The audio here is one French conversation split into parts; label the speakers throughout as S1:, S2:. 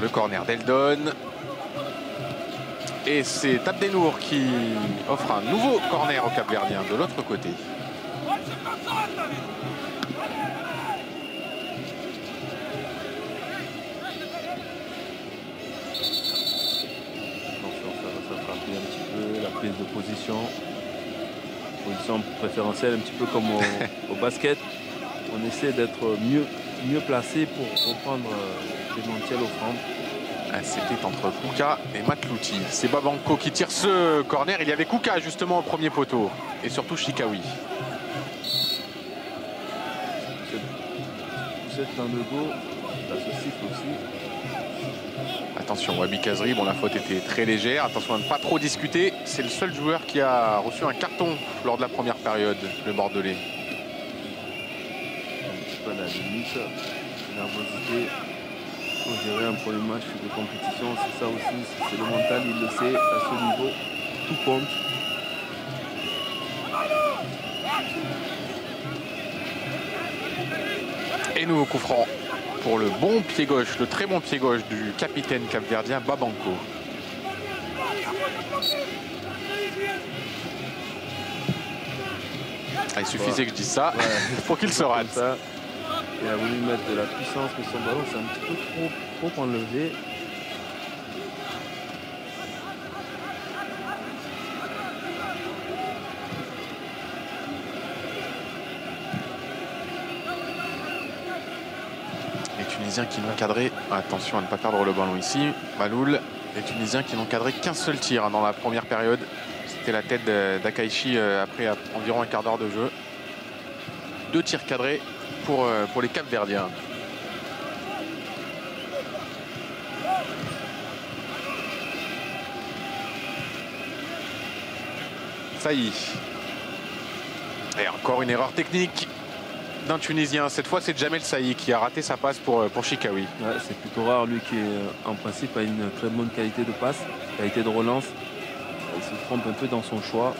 S1: Le corner d'Eldon. Et c'est Abdenour qui offre un nouveau corner au Cap-Verdien de l'autre côté.
S2: Un petit peu la prise de position préférentielle, un petit peu comme au basket. On essaie d'être mieux placé pour reprendre l'éventuelle offrande.
S1: C'était entre Kouka et Matlouti. C'est Babanko qui tire ce corner. Il y avait Kouka justement au premier poteau et surtout Chikawi.
S2: Vous êtes dans le dos, ça se siffle aussi.
S1: Attention, Wabi Kazri, bon la faute était très légère, attention à ne pas trop discuter. C'est le seul joueur qui a reçu un carton lors de la première période, le Bordelais.
S2: Un petit peu à la limite, nervosité. Il faut gérer un premier match de compétition, c'est ça aussi, c'est le mental, il le sait, à ce niveau, tout compte.
S1: Et nouveau coup franc pour le bon pied gauche, le très bon pied gauche du capitaine capverdien Babanko. Ah, il suffisait que je dise ça pour qu'il se rate.
S2: Il a voulu mettre de la puissance, mais son ballon c'est un petit peu trop enlevé.
S1: Les Tunisiens qui n'ont cadré, attention à ne pas perdre le ballon ici, Maloul, les Tunisiens qui n'ont cadré qu'un seul tir dans la première période. C'était la tête d'Akaichi après environ un quart d'heure de jeu. 2 tirs cadrés pour les Capverdiens. Saï. Et encore une erreur technique d'un Tunisien. Cette fois, c'est Jamel Saï qui a raté sa passe pour Chikawi.
S2: Ouais, c'est plutôt rare, lui qui en principe a une très bonne qualité de passe, qualité de relance. Il se trompe un peu dans son choix.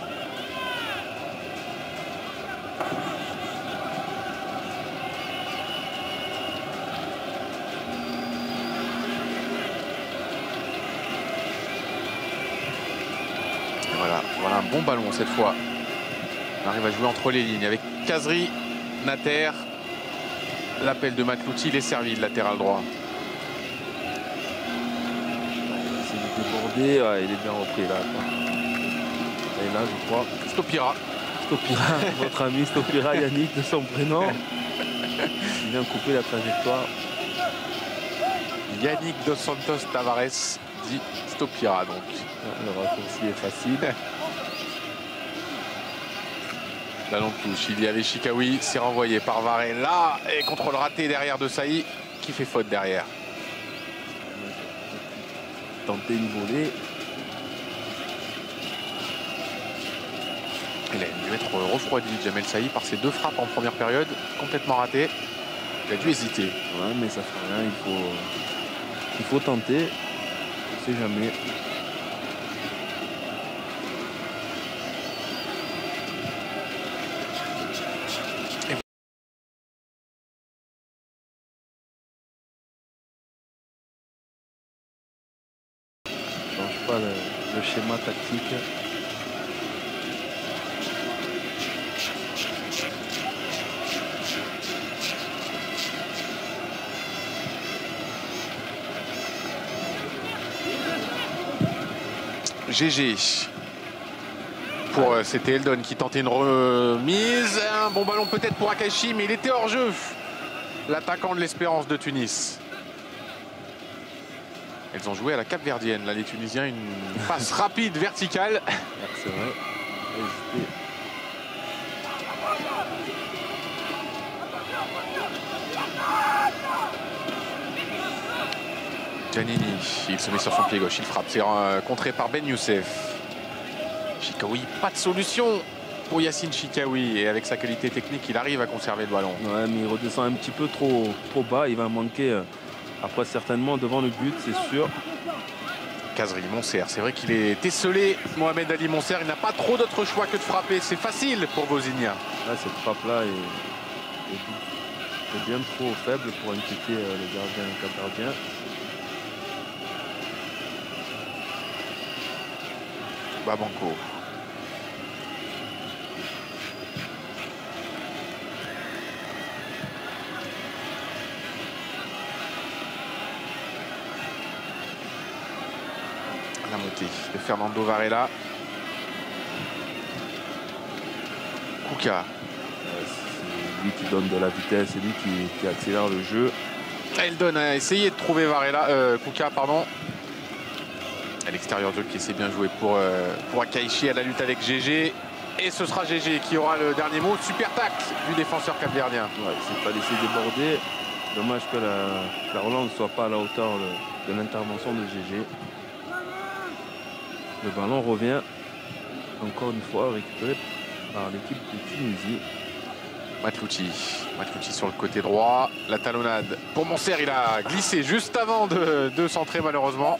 S1: Voilà un bon ballon cette fois. On arrive à jouer entre les lignes avec Kazri, Nater. L'appel de Matlouti, il est servi, le latéral droit.
S2: C'est débordé, il est bien repris là. Et là, je crois.
S1: Stopira.
S2: Stopira, votre ami Stopira, Yannick de son prénom. Il vient couper la trajectoire.
S1: Yannick Dos Santos Tavares dit Stopira donc.
S2: Le raccourci est facile.
S1: Ballon de touche, il y avait Chikawi, c'est renvoyé par Varela et contrôle raté derrière de Saï qui fait faute derrière.
S2: Tenter une volée.
S1: Il a dû être refroidi, Jamel Saï, par ses 2 frappes en première période, complètement ratées. Il a dû hésiter.
S2: Ouais, mais ça fait rien, il faut tenter. On ne sait jamais. Pas le schéma tactique.
S1: GG. C'était Eldon qui tentait une remise. Un bon ballon peut-être pour Akashi, mais il était hors jeu. L'attaquant de l'Espérance de Tunis. Elles ont joué à la Capverdienne, là les Tunisiens, une passe rapide, verticale.
S2: C'est vrai.
S1: Giannini, il se met sur son pied gauche, il frappe, c'est contré par Ben Youssef. Chikawi, pas de solution pour Yacine Chikawi, et avec sa qualité technique, il arrive à conserver le ballon.
S2: Ouais, mais il redescend un petit peu trop bas, il va manquer après certainement devant le but, c'est sûr.
S1: Kazri, Montser, c'est vrai qu'il est esselé, Mohamed Ali Montser, il n'a pas trop d'autre choix que de frapper, c'est facile pour Vozinha.
S2: Là, cette frappe-là est bien trop faible pour inquiéter le gardien capverdien.
S1: Babanco. La montée de Fernando Varela. Kuka.
S2: C'est lui qui donne de la vitesse, c'est lui qui accélère le jeu.
S1: Eldon a essayé de trouver Varela, Kuka, pardon. À l'extérieur de jeu qui essaie bien jouer pour Akaishi à la lutte avec GG. Et ce sera GG qui aura le dernier mot. Super tacle du défenseur capverdien.
S2: Ouais, il ne s'est pas laissé déborder. Dommage que la relance ne soit pas à la hauteur de l'intervention de GG. Le ballon revient encore une fois récupéré par l'équipe de Tunisie.
S1: Matlouti sur le côté droit. La talonnade pour Montser, il a glissé juste avant de centrer malheureusement.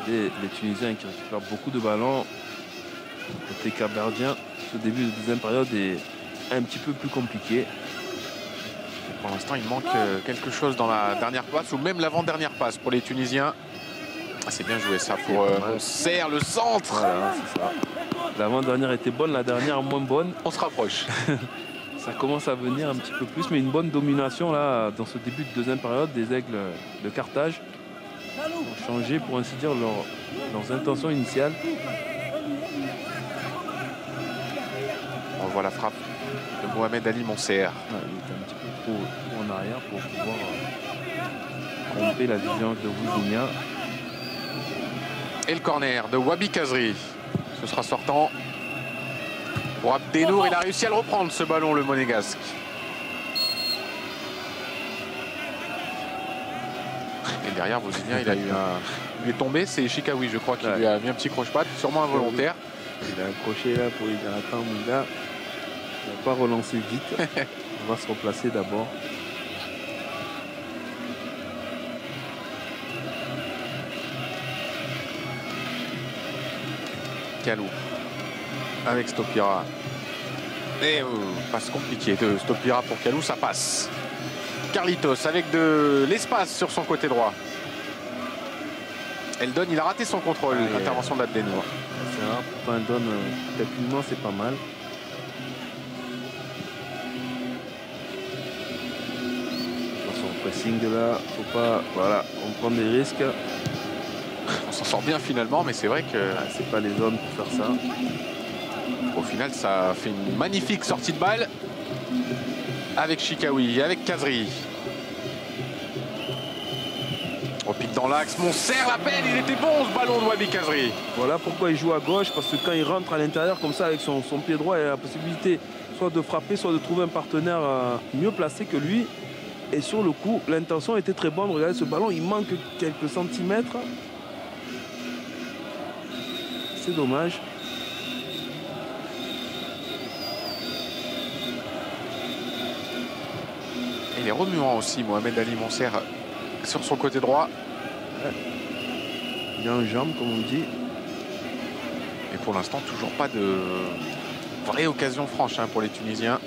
S2: Les Tunisiens qui récupèrent beaucoup de ballons. Côté capverdien, ce début de deuxième période est un petit peu plus compliqué.
S1: Pour l'instant, il manque quelque chose dans la dernière passe ou même l'avant-dernière passe pour les Tunisiens. Ah, c'est bien joué ça pour Montser, le centre.
S2: Voilà, c'est ça. L'avant-dernière était bonne, la dernière moins bonne.
S1: On se rapproche.
S2: Ça commence à venir un petit peu plus, mais une bonne domination là dans ce début de deuxième période des Aigles de Carthage ont changé pour ainsi dire leurs intentions initiales.
S1: On voit la frappe de Mohamed Ali Montser.
S2: Ouais, il était un petit peu trop en arrière pour pouvoir tromper la vigilance de Wouzinia.
S1: Et le corner de Wabi Kazri. Ce sera sortant. Pour Abdenour, il a réussi à le reprendre ce ballon, le monégasque. Et derrière, Wouzinia, il est tombé. C'est Chikawi, je crois, qui lui a mis un petit croche-patte, sûrement involontaire.
S2: Il a accroché là pour lui dire attends, mon gars, il va pas relancer vite. On va se replacer d'abord.
S1: Kalou avec Stopira. Et passe compliquée de Stopira pour Kalou, ça passe. Carlitos avec de l'espace sur son côté droit. Eldon, il a raté son contrôle, l'intervention d'Abdenour.
S2: C'est rare, pourtant Eldon, techniquement c'est pas mal. Attention au pressing là, faut pas, voilà, on prend des risques.
S1: On s'en sort bien finalement, mais c'est vrai que
S2: c'est pas les zones pour faire ça.
S1: Au final, ça fait une magnifique sortie de balle avec Chikawi, avec Kazri. On pique dans l'axe, Montser l'appelle, il était bon ce ballon de Wabi Kazri.
S2: Voilà pourquoi il joue à gauche, parce que quand il rentre à l'intérieur comme ça avec son pied droit, il a la possibilité soit de frapper, soit de trouver un partenaire mieux placé que lui. Et sur le coup, l'intention était très bonne. Regardez ce ballon, il manque quelques centimètres. C'est dommage.
S1: Et il est remuant aussi, Mohamed Ali Montser, sur son côté droit.
S2: Ouais. Il a un jambe, comme on dit.
S1: Et pour l'instant, toujours pas de vraie occasion franche pour les Tunisiens.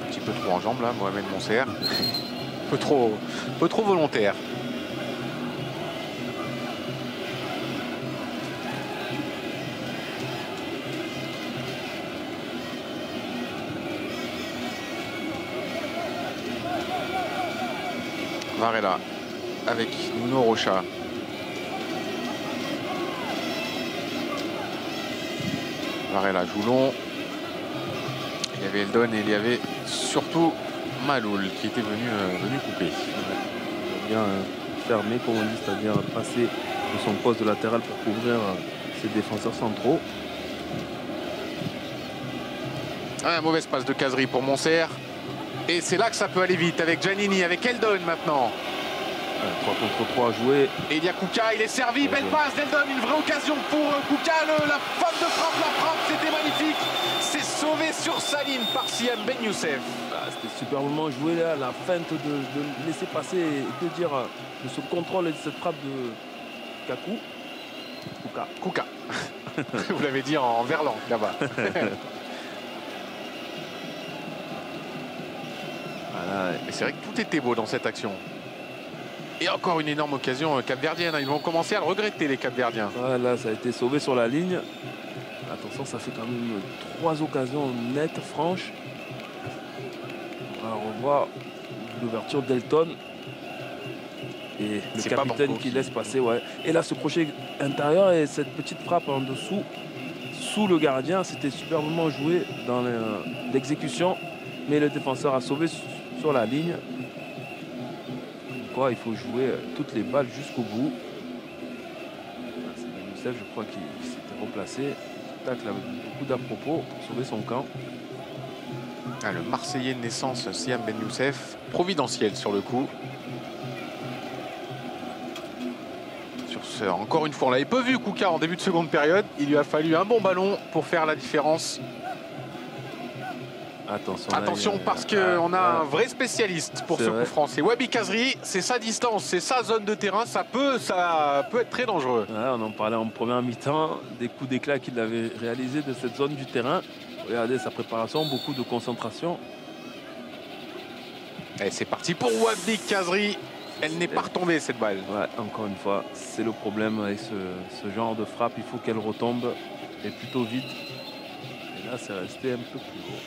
S1: Un petit peu trop en jambe là, Mohamed Montser. peu trop volontaire. Varela avec Nuno Rocha. Varela joue long. Il y avait Eldon et il y avait surtout Maloul qui était venu couper.
S2: Il a bien fermé, comme on dit, c'est-à-dire passer de son poste de latéral pour couvrir ses défenseurs centraux.
S1: Un mauvais passe de Kazri pour Montser. Et c'est là que ça peut aller vite avec Giannini, avec Eldon maintenant.
S2: 3 contre 3 joués.
S1: Et il y a Kuka, il est servi, belle passe d'Eldon, une vraie occasion pour Kuka, la faute de frappe, la frappe, c'était magnifique. C'est sauvé sur sa ligne par Siam Ben Youssef.
S2: C'était superbement joué là, la feinte de laisser passer et de dire de ce contrôle et de cette frappe de Kakou.
S1: Kuka. Vous l'avez dit en verlan là-bas.
S2: Voilà.
S1: Et c'est vrai que tout était beau dans cette action. Et encore une énorme occasion capverdienne. Ils vont commencer à le regretter, les Capverdiens.
S2: Voilà, ça a été sauvé sur la ligne. Attention, ça fait quand même 3 occasions nettes, franches. On va revoir l'ouverture d'Elton. Et le capitaine qui laisse passer. Ouais. Et là, ce crochet intérieur et cette petite frappe en dessous, sous le gardien, c'était superbement joué dans l'exécution. Mais le défenseur a sauvé sur la ligne. Quoi, il faut jouer toutes les balles jusqu'au bout. C'est Ben Youssef, je crois, qui s'était replacé. Tacle avec beaucoup d'à-propos pour sauver son camp.
S1: Ah, le Marseillais de naissance, Siam Ben Youssef, providentiel sur le coup. Sur ce, encore une fois, on l'avait peu vu, Kouka, en début de seconde période. Il lui a fallu un bon ballon pour faire la différence. Attention, parce qu'on a un vrai spécialiste pour ce coup franc. C'est Wabi Kazri, c'est sa distance, c'est sa zone de terrain. Ça peut être très dangereux.
S2: Ouais, on en parlait en première mi-temps, des coups d'éclat qu'il avait réalisés de cette zone du terrain. Regardez sa préparation, beaucoup de concentration.
S1: Et c'est parti pour Wabi Kazri. Elle n'est pas retombée, cette balle.
S2: Ouais, encore une fois, c'est le problème avec ce genre de frappe. Il faut qu'elle retombe et plutôt vite. Et là, c'est resté un peu plus haut.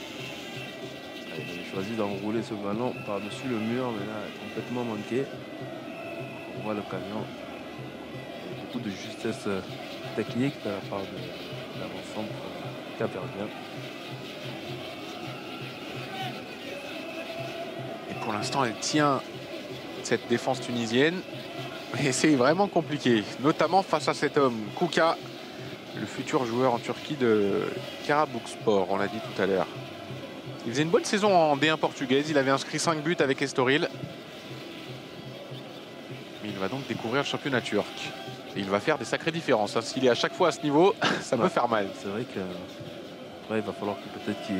S2: Il avait choisi d'enrouler ce ballon par-dessus le mur, mais là, complètement manqué. On voit l'occasion. Beaucoup de justesse technique de la part de l'avant-centre capverdien.
S1: Et pour l'instant, elle tient cette défense tunisienne. Et c'est vraiment compliqué, notamment face à cet homme, Kouka, le futur joueur en Turquie de Karabükspor, on l'a dit tout à l'heure. Il faisait une bonne saison en D1 portugaise. Il avait inscrit 5 buts avec Estoril. Mais il va donc découvrir le championnat turc. Et il va faire des sacrées différences. S'il est à chaque fois à ce niveau, ça peut faire mal.
S2: C'est vrai que il va falloir peut-être qu'il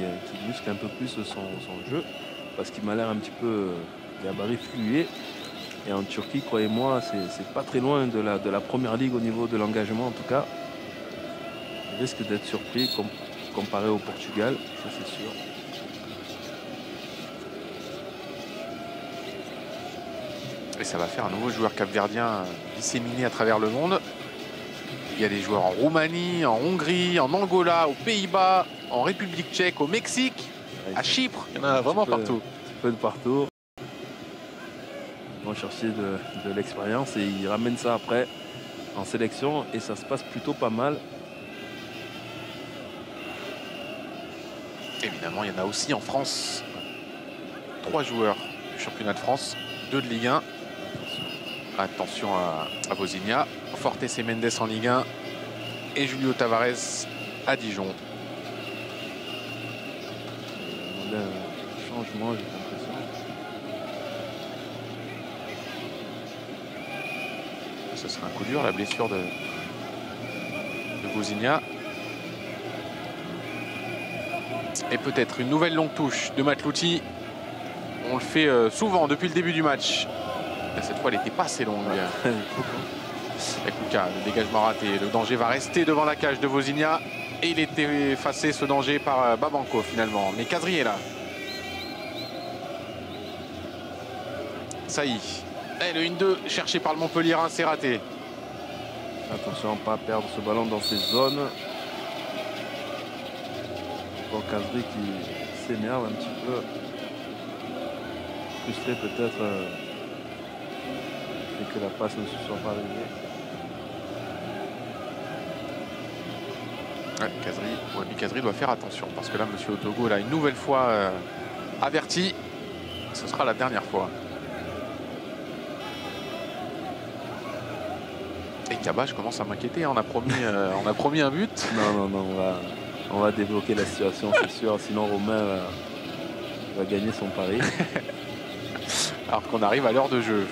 S2: muscle un peu plus son jeu. Parce qu'il m'a l'air un petit peu gabarit flué. Et en Turquie, croyez-moi, c'est pas très loin de la première ligue au niveau de l'engagement en tout cas. Il risque d'être surpris comparé au Portugal, ça c'est sûr.
S1: Et ça va faire un nouveau joueur capverdien disséminé à travers le monde. Il y a des joueurs en Roumanie, en Hongrie, en Angola, aux Pays-Bas, en République tchèque, au Mexique, à Chypre. Il y en a vraiment partout.
S2: Un peu de partout. Ils vont chercher de l'expérience et ils ramènent ça après en sélection et ça se passe plutôt pas mal.
S1: Évidemment, il y en a aussi en France. 3 joueurs du championnat de France, 2 de Ligue 1. Attention à Vozinha, Fortes et Mendes en Ligue 1 et Julio Tavares à Dijon.
S2: On a un changement, j'ai l'impression.
S1: Ce sera un coup dur, la blessure de Vozinha. Et peut-être une nouvelle longue touche de Matlouti. On le fait souvent depuis le début du match. Et cette fois, elle n'était pas assez longue. Et Kouka, le dégagement raté. Le danger va rester devant la cage de Vozinha. Et il était effacé, ce danger, par Babanco finalement. Mais Kazri est là. Ça y est. Et le 1-2 cherché par le Montpellierin, c'est raté.
S2: Attention à ne pas perdre ce ballon dans ces zones. Encore Kazri qui s'énerve un petit peu. Frustré peut-être et que la passe ne se soit pas arrivée.
S1: Ouais, Wabi Kazri doit faire attention parce que là, Monsieur Otogo l'a une nouvelle fois averti. Ce sera la dernière fois. Et Kaba, je commence à m'inquiéter. On a promis un but.
S2: Non, on va débloquer la situation, c'est sûr. Sinon, Romain va gagner son pari.
S1: Alors qu'on arrive à l'heure de jeu.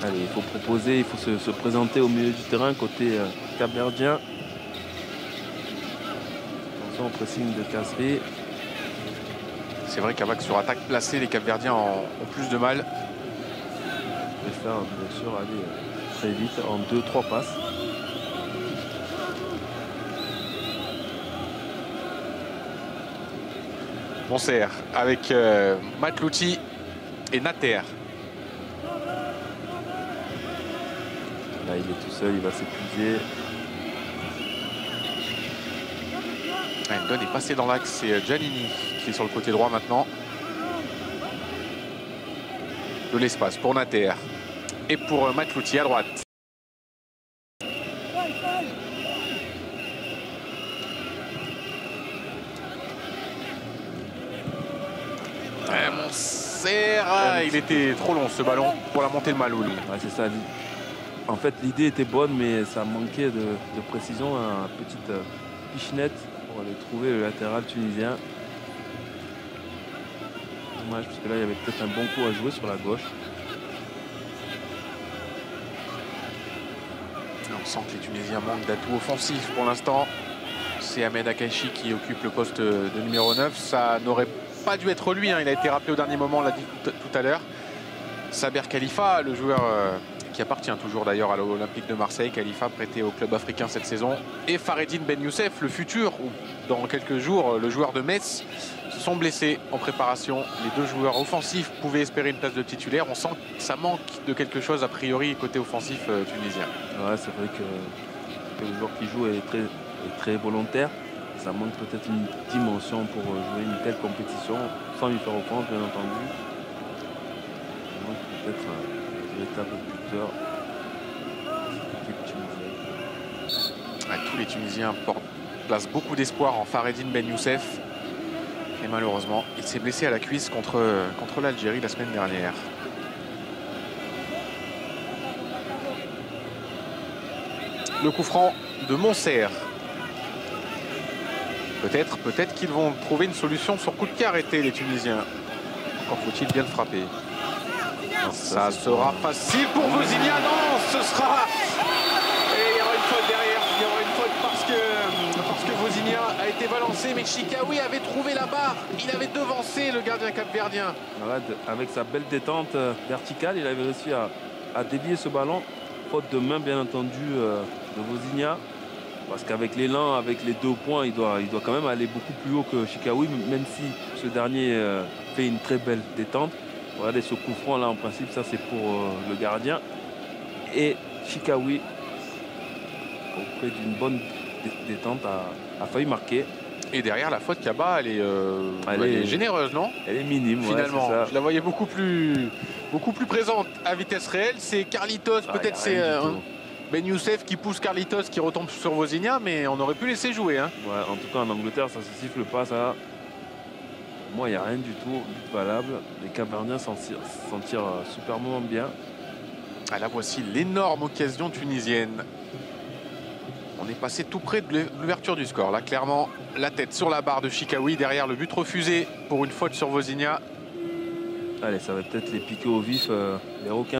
S2: Allez, il faut proposer, il faut se présenter au milieu du terrain côté capverdien. Attention au pressing de Kazri.
S1: C'est vrai qu'avec sur attaque placée, les Capverdiens ont plus de mal.
S2: Il va faire bien sûr aller très vite en 2-3 passes.
S1: Montserrat avec Matlouti et Nater.
S2: Là, il est tout seul, il va s'épuiser.
S1: Ndon est passé dans l'axe, c'est Giannini qui est sur le côté droit maintenant. De l'espace pour Nater et pour Matlouti à droite. Montserrat, il était trop long ce ballon pour la montée de Maloul.
S2: Ouais, c'est ça. En fait, l'idée était bonne, mais ça manquait de précision. Une petite pichenette pour aller trouver le latéral tunisien. Dommage, parce que là, il y avait peut-être un bon coup à jouer sur la gauche.
S1: On sent que les Tunisiens manquent d'atouts offensifs pour l'instant. C'est Ahmed Akaichi qui occupe le poste de numéro 9. Ça n'aurait pas dû être lui, hein. Il a été rappelé au dernier moment, on l'a dit tout à l'heure. Saber Khalifa, le joueur qui appartient toujours d'ailleurs à l'Olympique de Marseille. Khalifa prêté au club africain cette saison. Et Faredine Ben Youssef, le futur, ou dans quelques jours, le joueur de Metz, se sont blessés en préparation. Les deux joueurs offensifs pouvaient espérer une place de titulaire. On sent que ça manque de quelque chose a priori côté offensif tunisien.
S2: Ouais, c'est vrai que le joueur qui joue est très volontaire. Ça manque peut-être une dimension pour jouer une telle compétition, sans lui faire offense, bien entendu. Il manque peut-être un véritable buteur.
S1: Tous les Tunisiens placent beaucoup d'espoir en Faredine Ben Youssef. Et malheureusement, il s'est blessé à la cuisse contre l'Algérie la semaine dernière. Le coup franc de Montserrat. Peut-être qu'ils vont trouver une solution sur coup de pied arrêté, les Tunisiens. Encore faut-il bien le frapper. Non, ça sera facile pour Vozinha. Non, ce sera... Et il y aura une faute derrière. Il y aura une faute parce que Vozinha a été balancé. Mais Chikaoui avait trouvé la barre. Il avait devancé le gardien capverdien.
S2: Voilà, avec sa belle détente verticale, il avait réussi à dévier ce ballon. Faute de main, bien entendu, de Vozinha. Parce qu'avec l'élan, avec les 2 points, il doit quand même aller beaucoup plus haut que Chikaoui, même si ce dernier fait une très belle détente. Regardez ce coup franc là, en principe, ça c'est pour le gardien. Et Chikaoui, auprès d'une bonne détente, a failli marquer.
S1: Et derrière, la faute Kaba, elle est généreuse, non?
S2: Elle est minime,
S1: finalement.
S2: Ouais,
S1: je la voyais beaucoup plus présente à vitesse réelle. C'est Carlitos, peut-être c'est Ben Youssef qui pousse Carlitos, qui retombe sur Vozinha, mais on aurait pu laisser jouer. Hein.
S2: Ouais, en tout cas, en Angleterre, ça se siffle pas, ça. Pour moi, il n'y a rien du tout, but valable. Les Capverdiens s'en tirent superbement bien.
S1: Ah, là, voici l'énorme occasion tunisienne. On est passé tout près de l'ouverture du score. Là, clairement, la tête sur la barre de Chikaoui. Derrière, le but refusé pour une faute sur Vozinha.
S2: Allez, ça va peut-être les piquer au vif, les requins.